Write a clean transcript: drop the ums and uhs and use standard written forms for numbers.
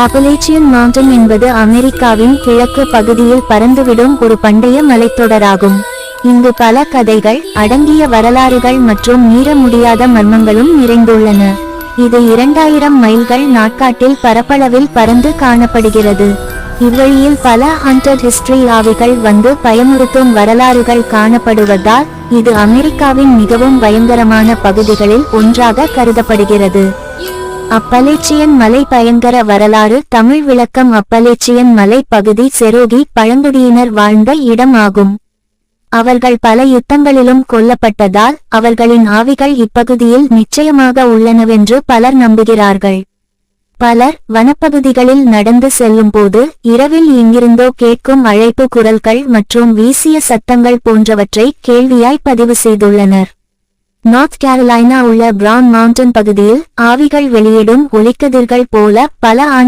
அப்பலேச்சியன் mountain என்பது அமெரிக்காவின் கிழக்கு பகுதியில் பறந்துவிடும் ஒரு பண்டைய மலைத்தொடராகும். இங்கு பல கதைகள் அடங்கிய வரலாறுகள் மற்றும் மீற முடியாத மர்மங்களும் நிறைந்துள்ளன. இது 2000 மைல்கள் நாட்காட்டில் பரப்பளவில் பறந்து காணப்படுகிறது. இவ்வழியில் பல ஹண்டட் ஹிஸ்டரி ஆவிகள் வந்து பயமுறுத்தும் வரலாறுகள் காணப்படுவதால் இது அமெரிக்காவின் மிகவும் பயங்கரமான பகுதிகளில் ஒன்றாக கருதப்படுகிறது. அப்பலேச்சியன் மலை பயங்கர வரலாறு. தமிழ் விளக்கம். அப்பலேச்சியன் மலை பகுதி செரோகி பழங்குடியினர் வாழ்ந்த இடம் ஆகும். அவர்கள் பல யுத்தங்களிலும் கொல்லப்பட்டதால் அவர்களின் ஆவிகள் இப்பகுதியில் நிச்சயமாக உள்ளனவென்று பலர் நம்புகிறார்கள். பலர் வனப்பகுதிகளில் நடந்து செல்லும் போது இரவில் எங்கிருந்தோ கேட்கும் அழைப்பு குரல்கள் மற்றும் வீசிய சத்தங்கள் போன்றவற்றை கேள்வியாய் பதிவு செய்துள்ளனர். நார்த் கேரளைனா உள்ள பிரவுன் மவுண்டன் பகுதியில் ஆவிகள் வெளியிடும் ஒளிக்கதிர்கள் போல பல